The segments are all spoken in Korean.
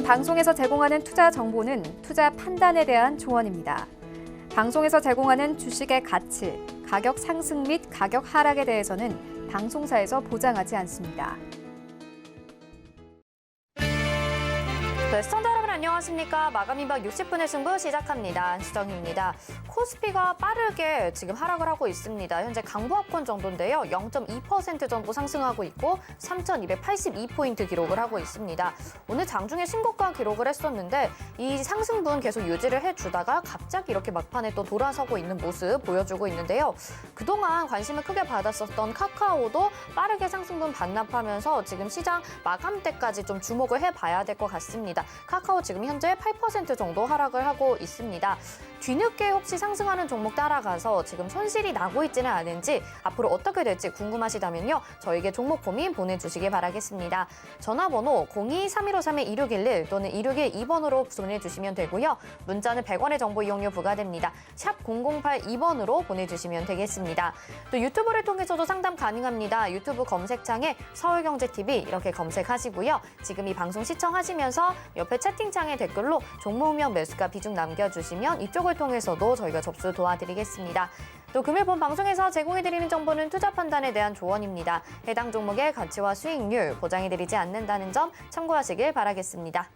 이번 방송에서 제공하는 투자 정보는 투자 판단에 대한 조언입니다. 방송에서 제공하는 주식의 가치, 가격 상승 및 가격 하락에 대해서는 방송사에서 보장하지 않습니다. 네, 시청자 여러분 안녕하십니까. 마감 임박 60분의 승부 시작합니다. 안수정입니다. 코스피가 빠르게 지금 하락을 하고 있습니다. 현재 강보합권 정도인데요. 0.2% 정도 상승하고 있고 3,282포인트 기록을 하고 있습니다. 오늘 장중에 신고가 기록을 했었는데 이 상승분 계속 유지를 해주다가 갑자기 이렇게 막판에 또 돌아서고 있는 모습 보여주고 있는데요. 그동안 관심을 크게 받았었던 카카오도 빠르게 상승분 반납하면서 지금 시장 마감 때까지 좀 주목을 해봐야 될 것 같습니다. 카카오 지금 현재 8% 정도 하락을 하고 있습니다. 뒤늦게 혹시 상승하는 종목 따라가서 지금 손실이 나고 있지는 않은지 앞으로 어떻게 될지 궁금하시다면요. 저에게 종목 고민 보내주시기 바라겠습니다. 전화번호 02-3153-2611 또는 2612번으로 보내주시면 되고요. 문자는 100원의 정보 이용료 부과됩니다. 샵 0082번으로 보내주시면 되겠습니다. 또 유튜브를 통해서도 상담 가능합니다. 유튜브 검색창에 서울경제TV 이렇게 검색하시고요. 지금 이 방송 시청하시면서 옆에 채팅창에 댓글로 종목명 매수가 비중 남겨주시면 이쪽을 통해서도 저희가 접수 도와드리겠습니다. 또 금일 본 방송에서 제공해드리는 정보는 투자 판단에 대한 조언입니다. 해당 종목의 가치와 수익률 보장해드리지 않는다는 점 참고하시길 바라겠습니다.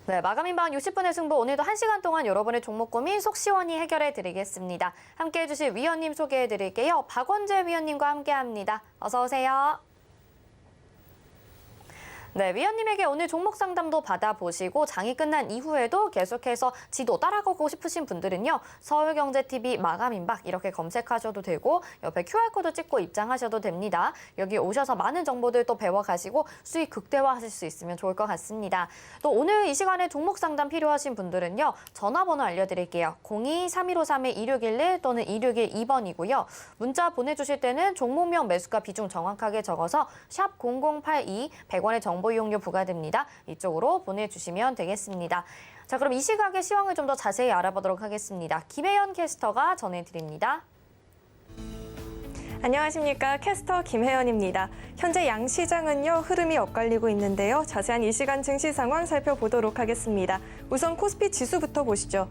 네, 마감인방 60분의 승부 오늘도 1시간 동안 여러분의 종목 고민 속 시원히 해결해 드리겠습니다. 함께해 주실 위원님 소개해 드릴게요. 박원재 위원님과 함께합니다. 어서 오세요. 네, 위원님에게 오늘 종목 상담도 받아보시고 장이 끝난 이후에도 계속해서 지도 따라가고 싶으신 분들은요. 서울경제TV 마감임박 이렇게 검색하셔도 되고 옆에 QR코드 찍고 입장하셔도 됩니다. 여기 오셔서 많은 정보들 또 배워가시고 수익 극대화하실 수 있으면 좋을 것 같습니다. 또 오늘 이 시간에 종목 상담 필요하신 분들은요. 전화번호 알려드릴게요. 02-3153-2611 또는 2612번이고요. 문자 보내주실 때는 종목명 매수가 비중 정확하게 적어서 샵 0082 100원의 정보 이용료 부과됩니다. 이쪽으로 보내주시면 되겠습니다. 자, 그럼 이 시각의 시황을 좀 더 자세히 알아보도록 하겠습니다. 김혜연 캐스터가 전해드립니다. 안녕하십니까. 캐스터 김혜연입니다. 현재 양시장은요 흐름이 엇갈리고 있는데요. 자세한 이 시간 증시 상황 살펴보도록 하겠습니다. 우선 코스피 지수부터 보시죠.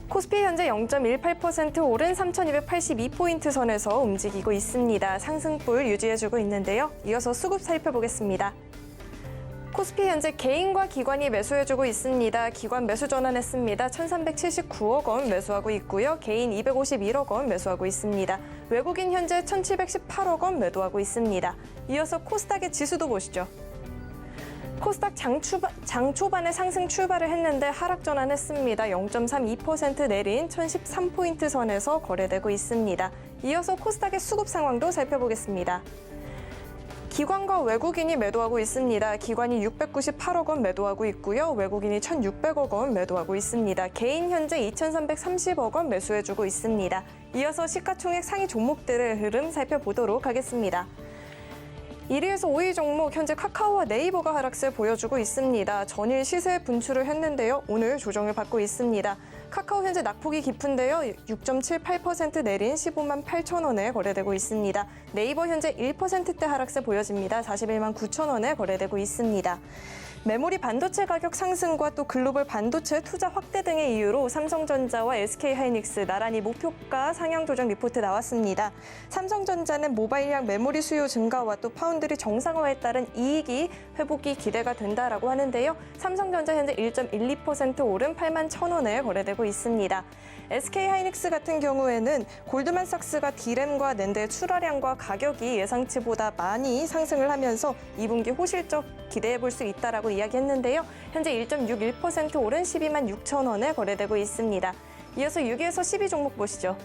코스피 현재 0.18% 오른 3,282포인트 선에서 움직이고 있습니다. 상승불 유지해주고 있는데요. 이어서 수급 살펴보겠습니다. 코스피 현재 개인과 기관이 매수해주고 있습니다. 기관 매수 전환했습니다. 1,379억 원 매수하고 있고요. 개인 251억 원 매수하고 있습니다. 외국인 현재 1,718억 원 매도하고 있습니다. 이어서 코스닥의 지수도 보시죠. 코스닥 장 초반에 상승 출발을 했는데 하락 전환했습니다. 0.32% 내린 1,013포인트 선에서 거래되고 있습니다. 이어서 코스닥의 수급 상황도 살펴보겠습니다. 기관과 외국인이 매도하고 있습니다. 기관이 698억 원 매도하고 있고요. 외국인이 1,600억 원 매도하고 있습니다. 개인 현재 2,330억 원 매수해주고 있습니다. 이어서 시가총액 상위 종목들의 흐름 살펴보도록 하겠습니다. 1위에서 5위 종목 현재 카카오와 네이버가 하락세 보여주고 있습니다. 전일 시세 분출을 했는데요. 오늘 조정을 받고 있습니다. 카카오 현재 낙폭이 깊은데요. 6.78% 내린 15만 8천 원에 거래되고 있습니다. 네이버 현재 1%대 하락세 보여집니다. 41만 9천 원에 거래되고 있습니다. 메모리 반도체 가격 상승과 또 글로벌 반도체 투자 확대 등의 이유로 삼성전자와 SK하이닉스 나란히 목표가 상향 조정 리포트 나왔습니다. 삼성전자는 모바일형 메모리 수요 증가와 또 파운드리 정상화에 따른 이익이 회복이 기대가 된다라고 하는데요. 삼성전자 현재 1.12% 오른 8만 1천 원에 거래되고 있습니다. SK하이닉스 같은 경우에는 골드만삭스가 D램과 낸드의 출하량과 가격이 예상치보다 많이 상승을 하면서 2분기 호실적 기대해 볼 수 있다라고 이야기했는데요. 현재 1.61% 오른 12만 6천 원에 거래되고 있습니다. 이어서 6위에서 10위 종목 보시죠.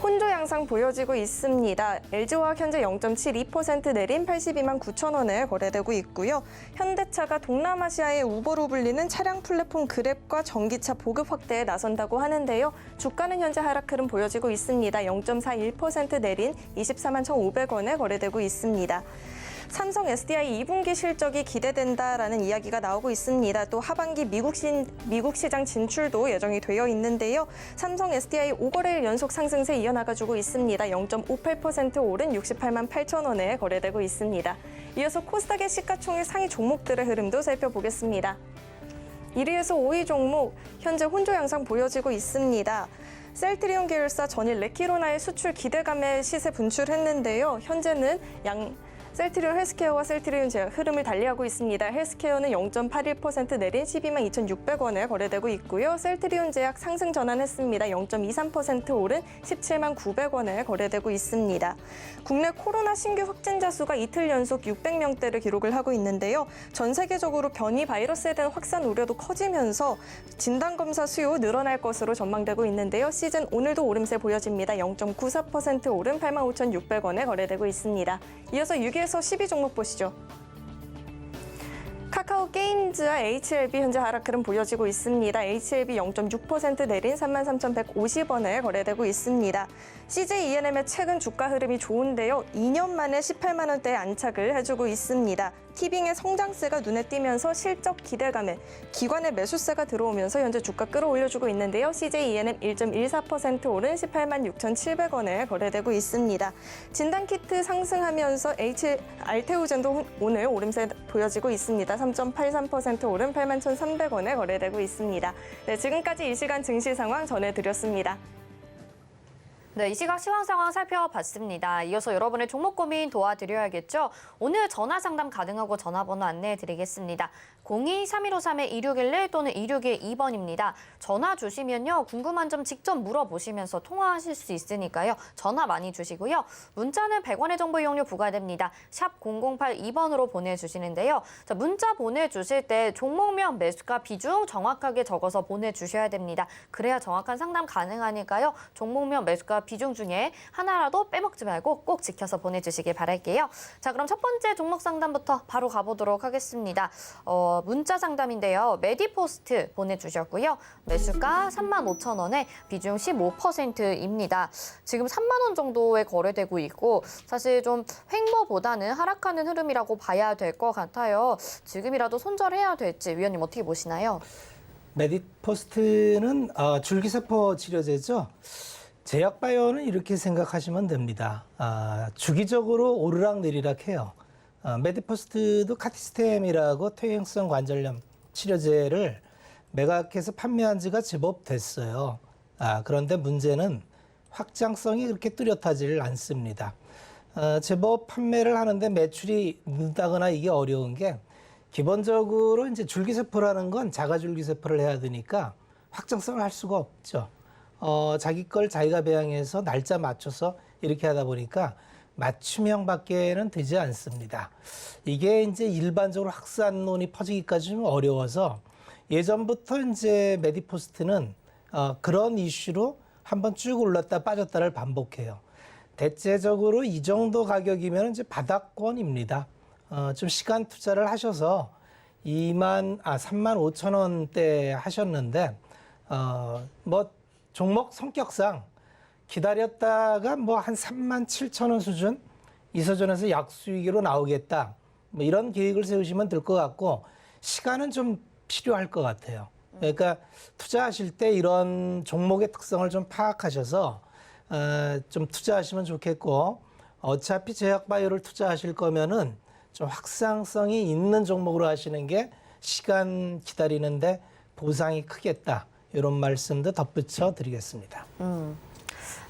혼조 양상 보여지고 있습니다. LG화학 현재 0.72% 내린 82만 9천 원에 거래되고 있고요. 현대차가 동남아시아의 우버로 불리는 차량 플랫폼 그랩과 전기차 보급 확대에 나선다고 하는데요. 주가는 현재 하락 흐름 보여지고 있습니다. 0.41% 내린 24만 1,500원에 거래되고 있습니다. 삼성 SDI 2분기 실적이 기대된다라는 이야기가 나오고 있습니다. 또 하반기 미국 시장 진출도 예정이 되어 있는데요. 삼성 SDI 5거래일 연속 상승세 이어나가주고 있습니다. 0.58% 오른 68만 8천 원에 거래되고 있습니다. 이어서 코스닥의 시가총액 상위 종목들의 흐름도 살펴보겠습니다. 1위에서 5위 종목, 현재 혼조 양상 보여지고 있습니다. 셀트리온 계열사 전일 레키로나의 수출 기대감에 시세 분출했는데요. 현재는 셀트리온 헬스케어와 셀트리온 제약 흐름을 달리하고 있습니다. 헬스케어는 0.81% 내린 12만 2,600원에 거래되고 있고요. 셀트리온 제약 상승 전환했습니다. 0.23% 오른 17만 900원에 거래되고 있습니다. 국내 코로나 신규 확진자 수가 이틀 연속 600명대를 기록을 하고 있는데요. 전 세계적으로 변이 바이러스에 대한 확산 우려도 커지면서 진단검사 수요 늘어날 것으로 전망되고 있는데요. 시즌 오늘도 오름세 보여집니다. 0.94% 오른 8만 5,600원에 거래되고 있습니다. 이어서 6위에서 10위 종목 보시죠. 카카오 게임즈와 HLB 현재 하락 흐름 보여지고 있습니다. HLB 0.6% 내린 33,150원에 거래되고 있습니다. CJ ENM의 최근 주가 흐름이 좋은데요. 2년 만에 18만 원대에 안착을 해주고 있습니다. 티빙의 성장세가 눈에 띄면서 실적 기대감에 기관의 매수세가 들어오면서 현재 주가 끌어올려주고 있는데요. CJ ENM 1.14% 오른 18만 6,700원에 거래되고 있습니다. 진단키트 상승하면서 알테오젠도 오늘 오름세 보여지고 있습니다. 3.83% 오른 8만 1,300원에 거래되고 있습니다. 네, 지금까지 이 시간 증시 상황 전해드렸습니다. 네, 이 시각 시황 상황 살펴봤습니다. 이어서 여러분의 종목 고민 도와드려야겠죠? 오늘 전화 상담 가능하고 전화번호 안내해드리겠습니다. 02-3153-2611 또는 2612번입니다. 전화 주시면요. 궁금한 점 직접 물어보시면서 통화하실 수 있으니까요. 전화 많이 주시고요. 문자는 100원의 정보 이용료 부과됩니다. 샵 0082번으로 보내주시는데요. 자, 문자 보내주실 때 종목명 매수가 비중 정확하게 적어서 보내주셔야 됩니다. 그래야 정확한 상담 가능하니까요. 종목명 매수가 비중 중에 하나라도 빼먹지 말고 꼭 지켜서 보내주시길 바랄게요. 자, 그럼 첫 번째 종목 상담부터 바로 가보도록 하겠습니다. 문자 상담인데요. 메디포스트 보내주셨고요. 매수가 35,000원에 비중 15%입니다. 지금 3만 원 정도에 거래되고 있고 사실 좀 횡보보다는 하락하는 흐름이라고 봐야 될 것 같아요. 지금이라도 손절해야 될지 위원님 어떻게 보시나요? 메디포스트는 줄기세포 치료제죠. 제약바이오는 이렇게 생각하시면 됩니다. 주기적으로 오르락내리락 해요. 메디포스트도 카티스템이라고 퇴행성 관절염 치료제를 매각해서 판매한 지가 제법 됐어요. 그런데 문제는 확장성이 그렇게 뚜렷하지를 않습니다. 제법 판매를 하는데 매출이 는다거나 이게 어려운 게 기본적으로 이제 줄기세포라는 건 자가줄기세포를 해야 되니까 확장성을 할 수가 없죠. 자기 걸 자기가 배양해서 날짜 맞춰서 이렇게 하다 보니까 맞춤형밖에는 되지 않습니다. 이게 이제 일반적으로 확산론이 퍼지기까지 좀 어려워서 예전부터 이제 메디포스트는 그런 이슈로 한번 쭉 올랐다 빠졌다를 반복해요. 대체적으로 이 정도 가격이면 이제 바닥권입니다. 좀 시간 투자를 하셔서 3만 5천 원대 하셨는데 뭐 종목 성격상 기다렸다가 뭐 한 3만 7천 원 수준 이서전에서 약수익으로 나오겠다. 뭐 이런 계획을 세우시면 될 것 같고 시간은 좀 필요할 것 같아요. 그러니까 투자하실 때 이런 종목의 특성을 좀 파악하셔서 좀 투자하시면 좋겠고 어차피 제약바이오를 투자하실 거면은 좀 확장성이 있는 종목으로 하시는 게 시간 기다리는데 보상이 크겠다. 이런 말씀도 덧붙여 드리겠습니다.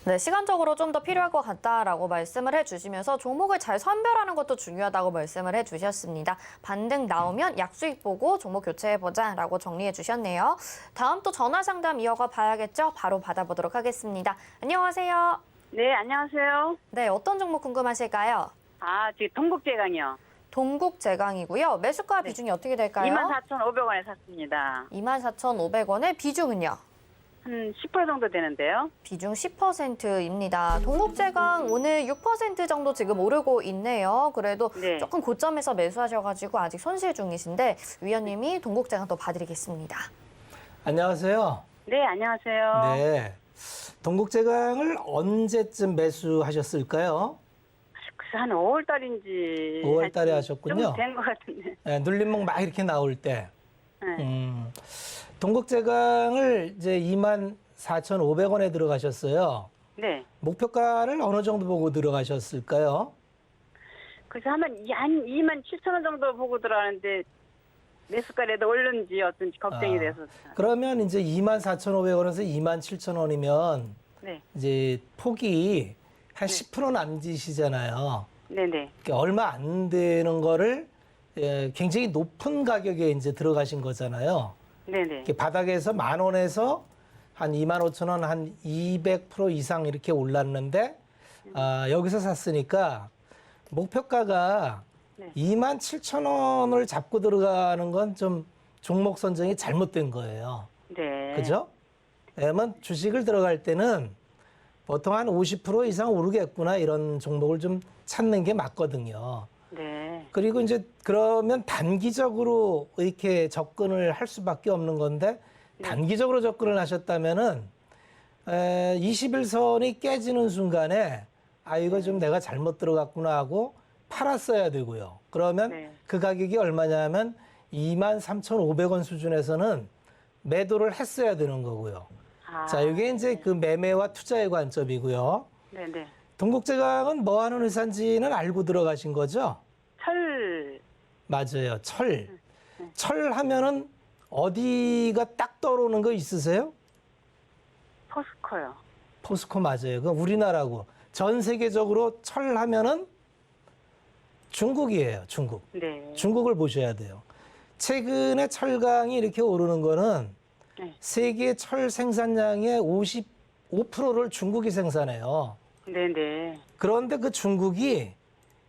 네, 시간적으로 좀 더 필요할 것 같다라고 말씀을 해주시면서 종목을 잘 선별하는 것도 중요하다고 말씀을 해주셨습니다. 반등 나오면 약수익 보고 종목 교체해보자라고 정리해 주셨네요. 다음 또 전화 상담 이어가 봐야겠죠? 바로 받아보도록 하겠습니다. 안녕하세요. 네, 안녕하세요. 네, 어떤 종목 궁금하실까요? 지금 동국제강이요. 동국제강이고요. 매수가 비중이 어떻게 될까요? 24,500원에 샀습니다. 24,500원의 비중은요? 한 10% 정도 되는데요. 비중 10%입니다. 동국제강 오늘 6% 정도 지금 오르고 있네요. 그래도 네. 조금 고점에서 매수하셔가지고 아직 손실 중이신데 위원님이 동국제강 또 봐드리겠습니다. 안녕하세요. 네, 안녕하세요. 네. 동국제강을 언제쯤 매수하셨을까요? 글쎄 한 5월 달인지 5월 달에 하셨군요. 좀된 것 같은데. 예, 눌림목 막 이렇게 나올 때. 네. 동국제강을 이제 24,500원에 들어가셨어요. 네. 목표가를 어느 정도 보고 들어가셨을까요? 그래서 한 27,000원 정도 보고 들어가는데 매수가에도 올른지 어떤지 걱정이 아, 돼서. 그러면 이제 24,500원에서 27,000원이면 네. 이제 폭이 한 10% 남짓이잖아요. 네네. 그러니까 얼마 안 되는 거를 굉장히 높은 가격에 이제 들어가신 거잖아요. 네네. 이렇게 바닥에서 10,000원에서 한 25,000원, 한 200% 이상 이렇게 올랐는데 여기서 샀으니까 목표가가 네. 27,000원을 잡고 들어가는 건 좀 종목 선정이 잘못된 거예요. 네. 그죠? 왜냐면 주식을 들어갈 때는 보통 한 50% 이상 오르겠구나 이런 종목을 좀 찾는 게 맞거든요. 네. 그리고 이제 그러면 단기적으로 이렇게 접근을 할 수밖에 없는 건데 단기적으로 접근을 하셨다면은 21선이 깨지는 순간에 이거 좀 내가 잘못 들어갔구나 하고 팔았어야 되고요. 그러면 네. 그 가격이 얼마냐면 23,500원 수준에서는 매도를 했어야 되는 거고요. 자, 이게 이제 그 매매와 투자의 관점이고요. 네네. 동국제강은 뭐 하는 회사인지는 알고 들어가신 거죠? 철. 맞아요. 철. 철 하면은 어디가 딱 떠오르는 거 있으세요? 포스코요. 포스코 맞아요. 그 우리나라고. 전 세계적으로 철 하면은 중국이에요. 중국. 네. 중국을 보셔야 돼요. 최근에 철강이 이렇게 오르는 거는 네. 세계 철 생산량의 55%를 중국이 생산해요. 네네. 그런데 그 중국이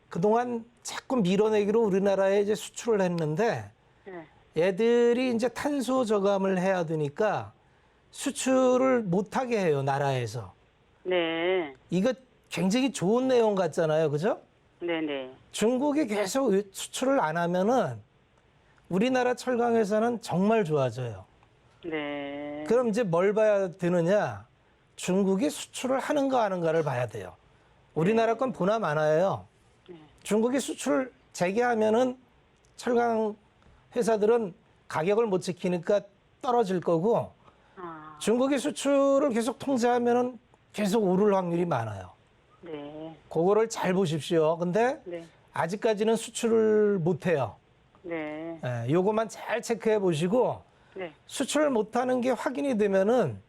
그동안 자꾸 밀어내기로 우리나라에 이제 수출을 했는데 네. 애들이 이제 탄소 저감을 해야 되니까 수출을 못하게 해요, 나라에서. 네. 이거 굉장히 좋은 내용 같잖아요, 그죠? 네네. 중국이 계속 수출을 안 하면은 우리나라 철강회사는 정말 좋아져요. 네. 그럼 이제 뭘 봐야 되느냐? 중국이 수출을 하는가 안 하는가를 봐야 돼요. 우리나라 건 보나 마나예요. 중국이 수출 재개하면은 철강 회사들은 가격을 못 지키니까 떨어질 거고 중국이 수출을 계속 통제하면은 계속 오를 확률이 많아요. 네. 그거를 잘 보십시오. 근데 네. 아직까지는 수출을 못 해요. 네. 요것만 잘 체크해 보시고 네. 수출을 못 하는 게 확인이 되면은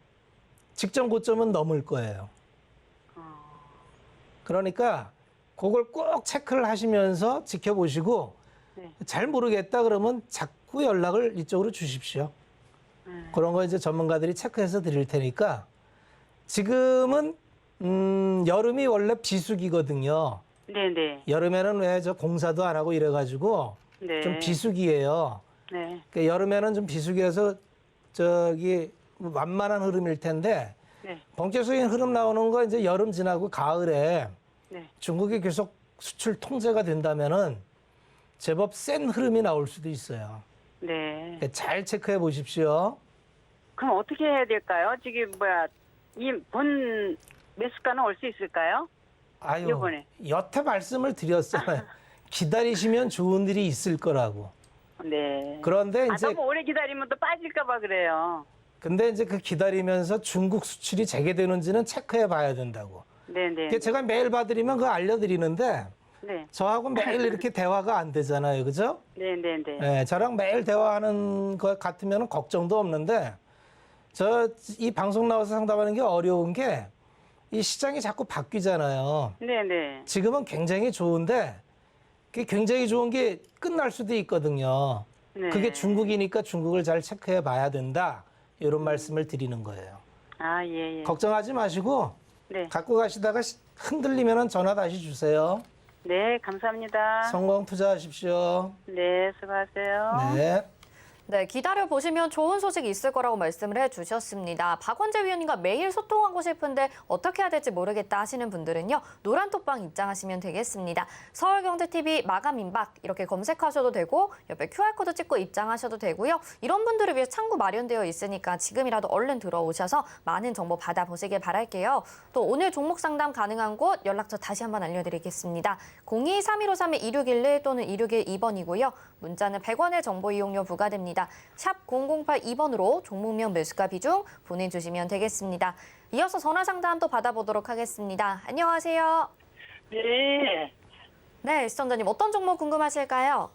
직전 고점은 넘을 거예요. 그러니까 그걸 꼭 체크를 하시면서 지켜보시고 네. 잘 모르겠다 그러면 자꾸 연락을 이쪽으로 주십시오. 그런 거 이제 전문가들이 체크해서 드릴 테니까 지금은 여름이 원래 비수기거든요. 네네. 여름에는 왜 저 공사도 안 하고 이래가지고 네. 좀 비수기예요. 네. 그러니까 여름에는 좀 비수기라서 저기 완만한 흐름일 텐데 네. 본격적인 흐름 나오는 거 이제 여름 지나고 가을에 네. 중국이 계속 수출 통제가 된다면은 제법 센 흐름이 나올 수도 있어요. 네. 그러니까 잘 체크해 보십시오. 그럼 어떻게 해야 될까요? 지금 이 본 매수가는 올 수 있을까요? 아유, 이번에. 여태 말씀을 드렸잖아요. 기다리시면 좋은 일이 있을 거라고. 네. 그런데 이제 너무 오래 기다리면 또 빠질까봐 그래요. 근데 이제 그 기다리면서 중국 수출이 재개되는지는 체크해 봐야 된다고. 네네. 그러니까 제가 매일 봐드리면 그거 알려드리는데 네. 저하고 매일 이렇게 대화가 안 되잖아요. 그죠? 네네네. 네, 저랑 매일 대화하는 것 같으면 걱정도 없는데 이 방송 나와서 상담하는 게 어려운 게 이 시장이 자꾸 바뀌잖아요. 네네. 지금은 굉장히 좋은데 그게 굉장히 좋은 게 끝날 수도 있거든요. 네. 그게 중국이니까 중국을 잘 체크해 봐야 된다. 이런 말씀을 드리는 거예요. 아, 예, 예. 걱정하지 마시고 네. 갖고 가시다가 흔들리면 전화 다시 주세요. 네, 감사합니다. 성공 투자하십시오. 네, 수고하세요. 네. 네, 기다려보시면 좋은 소식이 있을 거라고 말씀을 해주셨습니다. 박원재 위원님과 매일 소통하고 싶은데 어떻게 해야 될지 모르겠다 하시는 분들은요. 노란톡방 입장하시면 되겠습니다. 서울경제TV 마감임박 이렇게 검색하셔도 되고 옆에 QR코드 찍고 입장하셔도 되고요. 이런 분들을 위해 창구 마련되어 있으니까 지금이라도 얼른 들어오셔서 많은 정보 받아보시길 바랄게요. 또 오늘 종목 상담 가능한 곳 연락처 다시 한번 알려드리겠습니다. 02-3153-2611 또는 2612번이고요. 문자는 100원의 정보 이용료 부과됩니다. 샵 0082번으로 종목명 매수가 비중 보내주시면 되겠습니다. 이어서 전화 상담 또 받아보도록 하겠습니다. 안녕하세요. 네, 네, 시청자님 어떤 종목 궁금하실까요?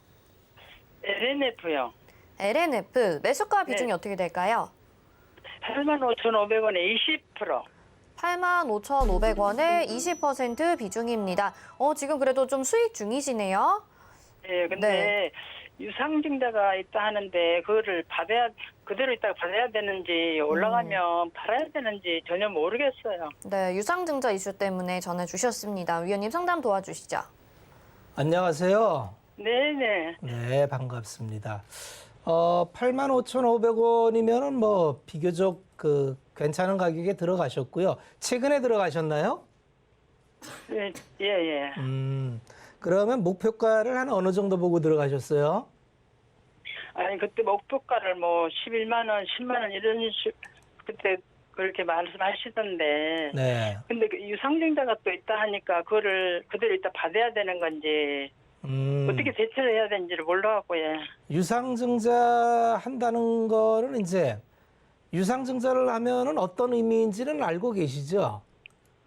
LNF요. LNF 매수가 비중이 네. 어떻게 될까요? 85,500원에 20%. 85,500원에 20% 비중입니다. 지금 그래도 좀 수익 중이시네요. 네, 근데 유상증자가 있다 하는데 그거를 그대로 있다가 받아야 되는지 올라가면 팔아야 되는지 전혀 모르겠어요. 네, 유상증자 이슈 때문에 전해주셨습니다. 위원님 상담 도와주시죠. 안녕하세요. 네네. 네, 반갑습니다. 85,500원이면은 뭐 비교적 괜찮은 가격에 들어가셨고요. 최근에 들어가셨나요? 예, 예. 그러면 목표가를 한 어느 정도 보고 들어가셨어요? 아니, 그때 목표가를 뭐 11만 원, 10만 원 이런 그때 그렇게 말씀하시던데. 네. 근데 그 유상증자가 또 있다 하니까 그거를 그대로 있다 받아야 되는 건지 어떻게 대처를 해야 되는지를 몰라갖고, 예. 유상증자 한다는 거는 이제 유상증자를 하면은 어떤 의미인지는 알고 계시죠?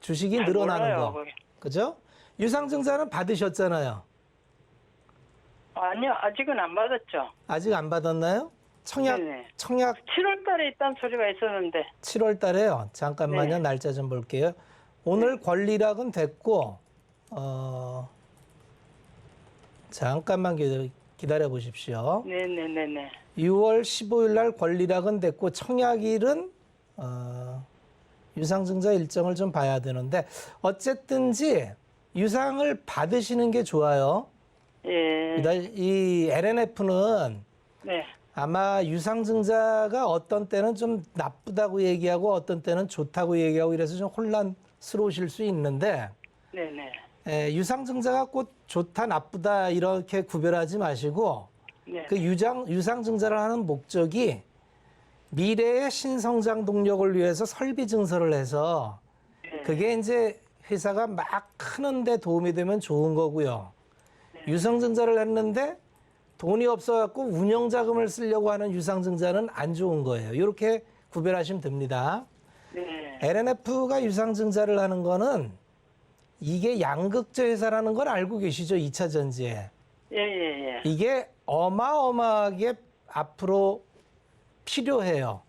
주식이 잘 늘어나는 몰라요, 거. 그게. 그죠? 유상증자는 받으셨잖아요. 아니요, 아직은 안 받았죠. 아직 안 받았나요? 청약 네네. 7월 달에 있다는 소리가 있었는데. 7월 달에요. 잠깐만요. 네. 날짜 좀 볼게요. 오늘 권리락은 됐고, 잠깐만 기다려 보십시오. 네네네네. 6월 15일 날 권리락은 됐고, 청약일은, 유상증자 일정을 좀 봐야 되는데, 어쨌든지 유상을 받으시는 게 좋아요. 예. 이 LNF는 네. 아마 유상증자가 어떤 때는 좀 나쁘다고 얘기하고 어떤 때는 좋다고 얘기하고 이래서 좀 혼란스러우실 수 있는데 네네. 유상증자가 꼭 좋다 나쁘다 이렇게 구별하지 마시고 네. 그 유상증자를 하는 목적이 미래의 신성장 동력을 위해서 설비 증설을 해서 그게 이제 회사가 막 크는데 도움이 되면 좋은 거고요. 유상증자를 했는데 돈이 없어갖고 운영자금을 쓰려고 하는 유상증자는 안 좋은 거예요. 이렇게 구별하시면 됩니다. 네. LNF가 유상증자를 하는 거는 이게 양극재 회사라는 걸 알고 계시죠? 2차 전지에. 예. 이게 어마어마하게 앞으로 필요해요.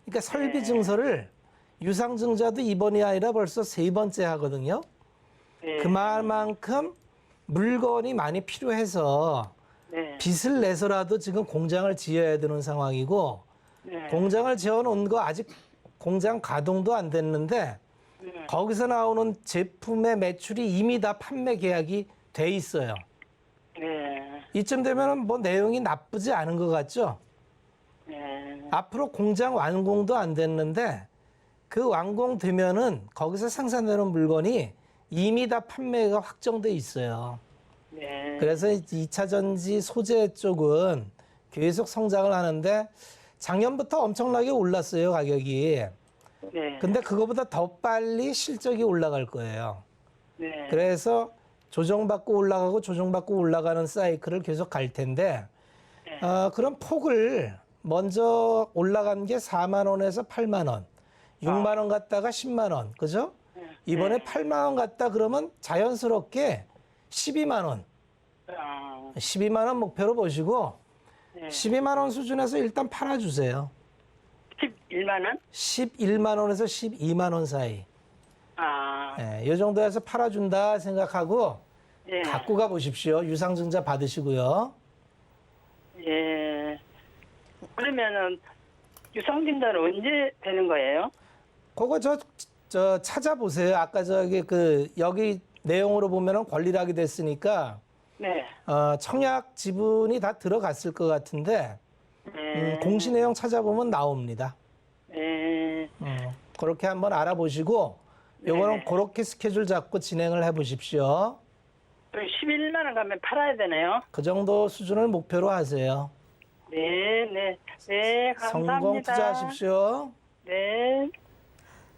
그러니까 설비 증설을 유상증자도 이번이 아니라 벌써 3번째 하거든요. 네. 그만큼 물건이 많이 필요해서 네. 빚을 내서라도 지금 공장을 지어야 되는 상황이고 네. 공장을 지어놓은 거 아직 공장 가동도 안 됐는데 네. 거기서 나오는 제품의 매출이 이미 다 판매 계약이 돼 있어요. 네. 이쯤 되면 뭐 내용이 나쁘지 않은 것 같죠? 네. 앞으로 공장 완공도 안 됐는데 그 완공되면은 거기서 생산되는 물건이 이미 다 판매가 확정돼 있어요. 네. 그래서 2차 전지 소재 쪽은 계속 성장을 하는데 작년부터 엄청나게 올랐어요, 가격이. 네. 근데 그거보다 더 빨리 실적이 올라갈 거예요. 네. 그래서 조정받고 올라가고 조정받고 올라가는 사이클을 계속 갈 텐데 그런 폭을 먼저 올라간 게 4만 원에서 8만 원, 6만 원 갔다가 10만 원, 그죠? 이번에 8만 원 갔다 그러면 자연스럽게 12만 원, 12만 원 목표로 보시고 12만 원 수준에서 일단 팔아주세요. 11만 원? 11만 원에서 12만 원 사이. 이 정도에서 팔아준다 생각하고 예. 갖고 가 보십시오. 유상증자 받으시고요. 예. 그러면은 유상증자는 언제 되는 거예요? 그거 저 찾아보세요. 아까 여기 내용으로 보면은 권리락이 됐으니까 네. 청약 지분이 다 들어갔을 것 같은데 공시 내용 찾아보면 나옵니다. 네. 그렇게 한번 알아보시고 요거는 네. 그렇게 스케줄 잡고 진행을 해보십시오. 11만 원 가면 팔아야 되네요. 그 정도 수준을 목표로 하세요. 네, 네. 네, 감사합니다. 성공 투자하십시오. 네.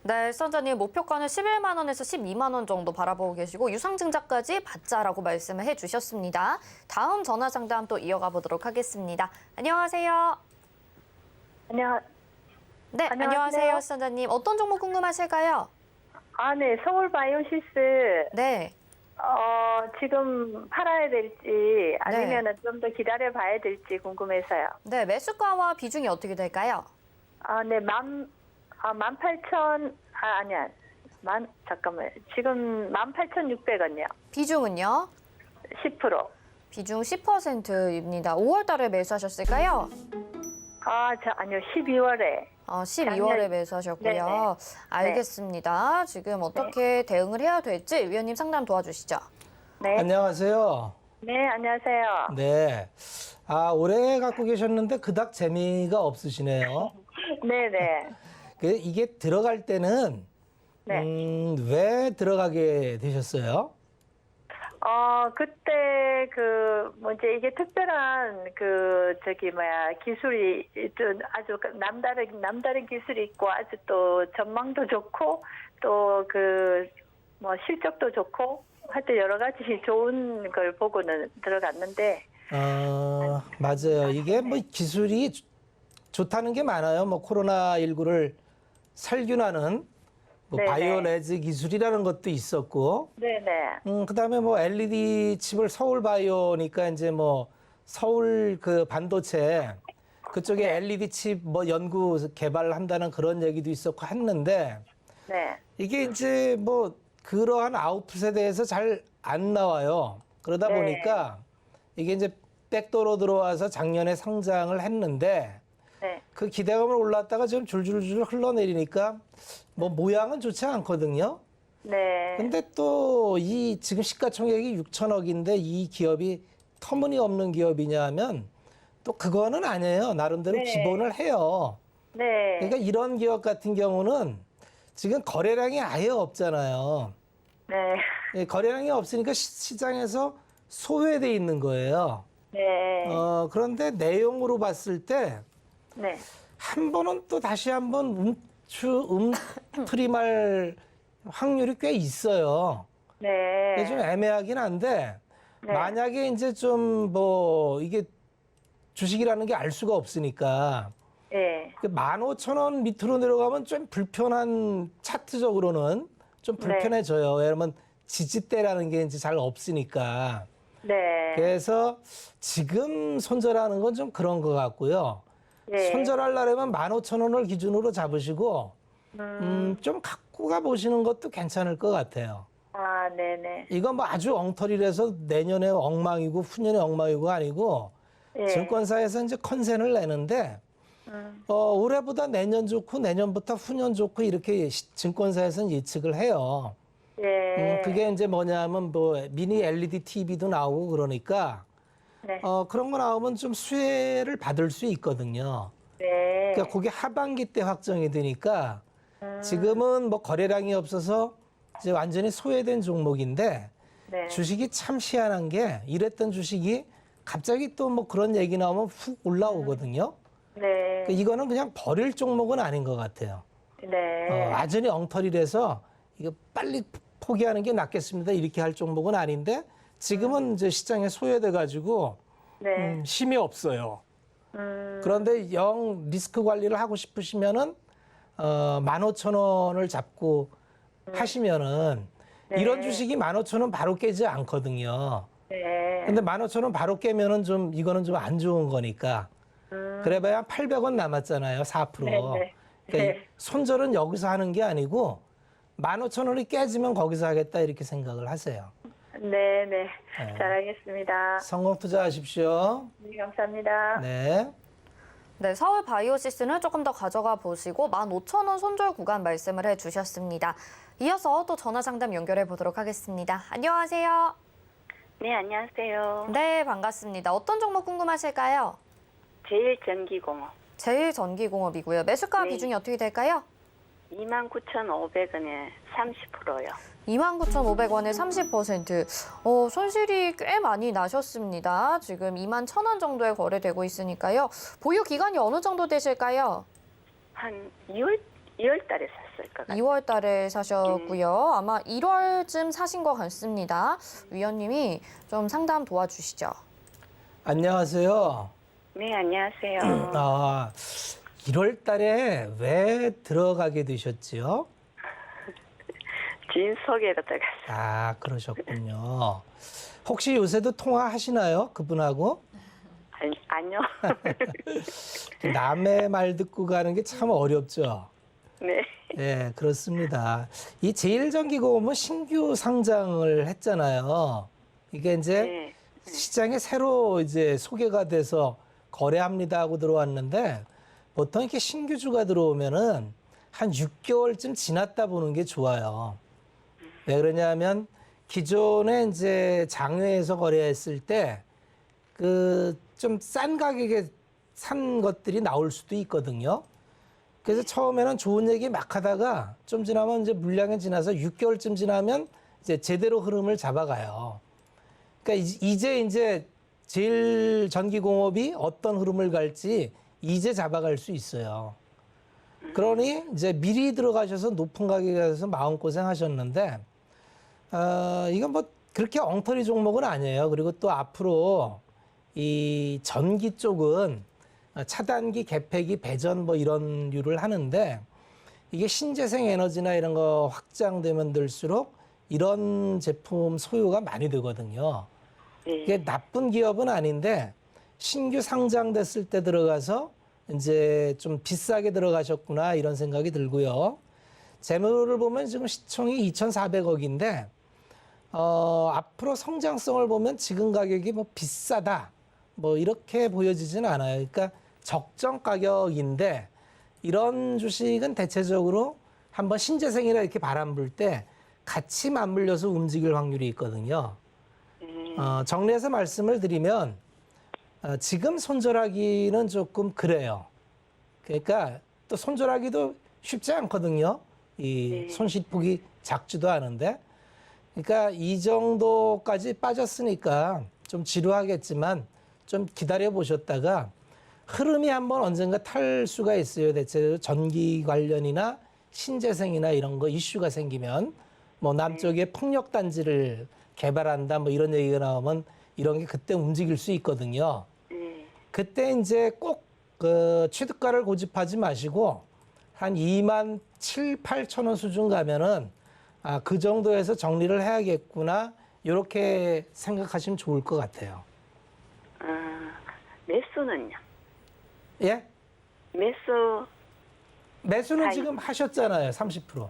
네, 시청자님 목표가는 11만 원에서 12만 원 정도 바라보고 계시고 유상증자까지 받자라고 말씀을 해주셨습니다. 다음 전화 상담 또 이어가 보도록 하겠습니다. 안녕하세요. 네, 안녕하세요, 시청자님. 어떤 종목 궁금하실까요? 네, 서울 바이오시스, 네, 지금 팔아야 될지 아니면 좀 더 기다려 봐야 될지 궁금해서요. 네, 매수가와 비중이 어떻게 될까요? 네, 18,000, 아니야. 잠깐만. 지금 18,600원요. 비중은요? 10%. 비중 10%입니다. 5월 달에 매수하셨을까요? 아니요. 12월에. 12월에 작년- 매수하셨고요. 알겠습니다. 지금 어떻게 대응을 해야 될지 위원님 상담 도와주시죠. 네. 안녕하세요. 네, 안녕하세요. 네. 오래 갖고 계셨는데 그닥 재미가 없으시네요. 네네. 이게 들어갈 때는 네. 왜 들어가게 되셨어요? 그때 이게 특별한 기술이 좀 아주 남다른 기술이 있고 아주 또 전망도 좋고 또 실적도 좋고 하여튼 여러 가지 좋은 걸 보고는 들어갔는데. 맞아요. 이게 뭐 기술이 좋다는 게 많아요. 뭐 코로나19를 살균하는 네네. 바이오레즈 기술이라는 것도 있었고, 네네. 그다음에 뭐 LED 칩을 서울 바이오니까 이제 뭐 서울 그 반도체 그쪽에 LED 칩 뭐 연구 개발한다는 그런 얘기도 있었고 했는데 네. 이게 이제 뭐 그러한 아웃풋에 대해서 잘 안 나와요. 그러다 네. 보니까 이게 이제 백도로 들어와서 작년에 상장을 했는데 네. 그 기대감을 올랐다가 지금 줄줄줄 흘러내리니까 뭐 모양은 좋지 않거든요. 네. 근데 또 이 지금 시가총액이 6천억인데 이 기업이 터무니없는 기업이냐 하면 또 그거는 아니에요. 나름대로 네. 기본을 해요. 네. 그러니까 이런 기업 같은 경우는 지금 거래량이 아예 없잖아요. 네. 거래량이 없으니까 시장에서 소외돼 있는 거예요. 네. 그런데 내용으로 봤을 때 네. 한 번은 또 다시 한번 움트림할 확률이 꽤 있어요. 네. 이게 좀 애매하긴 한데 네. 만약에 이제 좀 뭐 이게 주식이라는 게 알 수가 없으니까 네. 15,000원 밑으로 내려가면 좀 불편한 차트적으로는 좀 불편해져요. 왜냐면 지지대라는 게 이제 잘 없으니까. 네. 그래서 지금 손절하는 건 좀 그런 것 같고요. 네. 손절하려면 15,000원을 기준으로 잡으시고 좀 갖고 가 보시는 것도 괜찮을 것 같아요. 네네. 이건 뭐 아주 엉터리라서 내년에 엉망이고 후년에 엉망이고 아니고 예. 증권사에서 이제 컨센을 내는데 올해보다 내년 좋고 내년부터 후년 좋고 이렇게 증권사에서는 예측을 해요. 예. 그게 이제 뭐냐면 뭐 미니 LED TV도 나오고 그러니까 네. 그런 거 나오면 좀 수혜를 받을 수 있거든요. 네. 그러니까 그게 하반기 때 확정이 되니까 지금은 뭐 거래량이 없어서 이제 완전히 소외된 종목인데 네. 주식이 참 희한한 게 이랬던 주식이 갑자기 또 뭐 그런 얘기 나오면 훅 올라오거든요. 네. 그러니까 이거는 그냥 버릴 종목은 아닌 것 같아요. 네. 완전히 엉터리라서 이거 빨리 포기하는 게 낫겠습니다. 이렇게 할 종목은 아닌데 지금은 이제 시장에 소외돼 가지고 네. 힘이 없어요. 그런데 영 리스크 관리를 하고 싶으시면은 15,000원을 잡고 하시면은 네. 이런 주식이 15,000원 바로 깨지 않거든요. 네. 근데 15,000원 바로 깨면은 좀 이거는 좀 안 좋은 거니까. 그래봐야 800원 남았잖아요. 4%. 네, 네. 그러니까 네. 손절은 여기서 하는 게 아니고 15,000원이 깨지면 거기서 하겠다 이렇게 생각을 하세요. 네, 네. 잘하겠습니다. 성공 투자하십시오. 네, 감사합니다. 네. 네, 서울 바이오시스는 조금 더 가져가 보시고 15,000원 손절 구간 말씀을 해주셨습니다. 이어서 또 전화 상담 연결해 보도록 하겠습니다. 안녕하세요. 네, 안녕하세요. 네, 반갑습니다. 어떤 종목 궁금하실까요? 제일전기공업 제일전기공업이고요. 매수가 네. 비중이 어떻게 될까요? 29,500원에 30%요. 29,500원에 30%. 손실이 꽤 많이 나셨습니다. 지금 21,000원 정도에 거래되고 있으니까요. 보유 기간이 어느 정도 되실까요? 한 2월 달에 샀을 것 같아요. 2월 달에 사셨고요. 아마 1월쯤 사신 것 같습니다. 위원님이 좀 상담 도와주시죠. 안녕하세요. 네, 안녕하세요. 1월 달에 왜 들어가게 되셨지요? 지인 소개로 들어갔어요. 아, 그러셨군요. 혹시 요새도 통화하시나요? 그분하고? 아니요. 남의 말 듣고 가는 게 참 어렵죠. 네. 네, 그렇습니다. 이 제일전기공업은 신규 상장을 했잖아요. 이게 이제 네. 시장에 새로 이제 소개가 돼서 거래합니다 하고 들어왔는데 보통 이렇게 신규주가 들어오면은 한 6개월쯤 지났다 보는 게 좋아요. 왜 그러냐면 기존에 이제 장외에서 거래했을 때 그 좀 싼 가격에 산 것들이 나올 수도 있거든요. 그래서 처음에는 좋은 얘기 막 하다가 좀 지나면 이제 물량이 지나서 6개월쯤 지나면 이제 제대로 흐름을 잡아가요. 그러니까 이제 제일전기공업이 어떤 흐름을 갈지 이제 잡아갈 수 있어요. 그러니 이제 미리 들어가셔서 높은 가격에 가서 마음고생 하셨는데, 이건 뭐 그렇게 엉터리 종목은 아니에요. 그리고 또 앞으로 이 전기 쪽은 차단기, 개폐기, 배전 뭐 이런 류를 하는데 이게 신재생 에너지나 이런 거 확장되면 될수록 이런 제품 소요가 많이 되거든요. 이게 나쁜 기업은 아닌데 신규 상장됐을 때 들어가서 이제 좀 비싸게 들어가셨구나 이런 생각이 들고요. 재물을 보면 지금 시총이 2,400억인데 앞으로 성장성을 보면 지금 가격이 뭐 비싸다 뭐 이렇게 보여지진 않아요. 그러니까 적정 가격인데 이런 주식은 대체적으로 한번 신재생이라 이렇게 바람 불 때 같이 맞물려서 움직일 확률이 있거든요. 정리해서 말씀을 드리면 지금 손절하기는 조금 그래요. 그러니까 또 손절하기도 쉽지 않거든요. 이 손실폭이 작지도 않은데. 그러니까 이 정도까지 빠졌으니까 좀 지루하겠지만 좀 기다려 보셨다가 흐름이 한번 언젠가 탈 수가 있어요. 대체로 전기 관련이나 신재생이나 이런 거 이슈가 생기면 뭐 남쪽에 풍력 단지를 개발한다 뭐 이런 얘기가 나오면 이런 게 그때 움직일 수 있거든요. 그때 이제 꼭 그 취득가를 고집하지 마시고 한 2만 7, 8천 원 수준 가면은 그 정도에서 정리를 해야겠구나 이렇게 생각하시면 좋을 것 같아요. 매수는요? 예? 매수는 아니. 지금 하셨잖아요. 30%.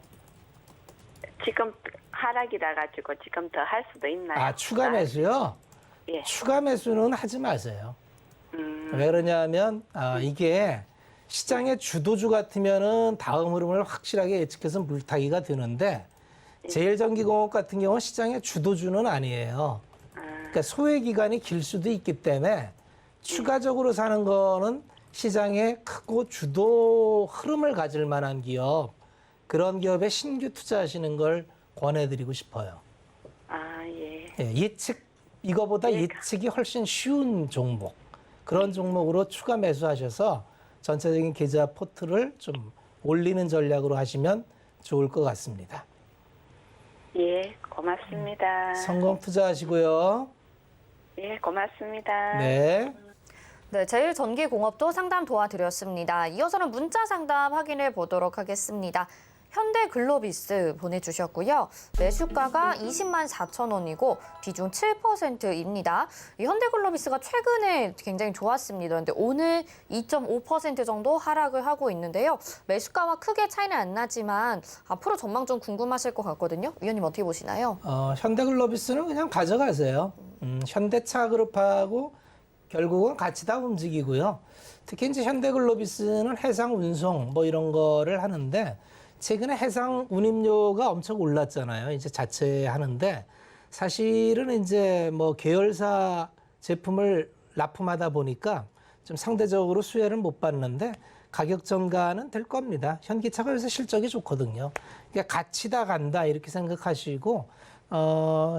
지금 하락이라 가지고 지금 더 할 수도 있나요? 추가 매수요? 예. 추가 매수는 하지 마세요. 왜 그러냐면 이게 시장의 주도주 같으면은 다음 흐름을 확실하게 예측해서 물타기가 되는데 제일전기공업 같은 경우는 시장의 주도주는 아니에요. 그러니까 소외 기간이 길 수도 있기 때문에 추가적으로 사는 거는 시장에 크고 주도 흐름을 가질 만한 기업, 그런 기업에 신규 투자하시는 걸 권해드리고 싶어요. 예측, 이거보다 예측이 훨씬 쉬운 종목, 그런 종목으로 추가 매수하셔서 전체적인 계좌 포트를 좀 올리는 전략으로 하시면 좋을 것 같습니다. 예, 고맙습니다. 성공 투자하시고요. 예, 고맙습니다. 네. 네, 제일전기공업도 상담 도와드렸습니다. 이어서는 문자 상담 확인해 보도록 하겠습니다. 현대글로비스 보내주셨고요. 매수가가 20만 4천 원이고 비중 7%입니다. 이 현대글로비스가 최근에 굉장히 좋았습니다. 그런데 오늘 2.5% 정도 하락을 하고 있는데요. 매수가와 크게 차이는 안 나지만 앞으로 전망 좀 궁금하실 것 같거든요. 위원님 어떻게 보시나요? 현대글로비스는 그냥 가져가세요. 현대차그룹하고 결국은 같이 다 움직이고요. 특히 이제 현대글로비스는 해상 운송 뭐 이런 거를 하는데 최근에 해상 운임료가 엄청 올랐잖아요. 이제 자체하는데 사실은 이제 뭐 계열사 제품을 납품하다 보니까 좀 상대적으로 수혜를 못 받는데 가격 전가는 될 겁니다. 현기차가 요새 실적이 좋거든요. 그러니까 같이 다 간다 이렇게 생각하시고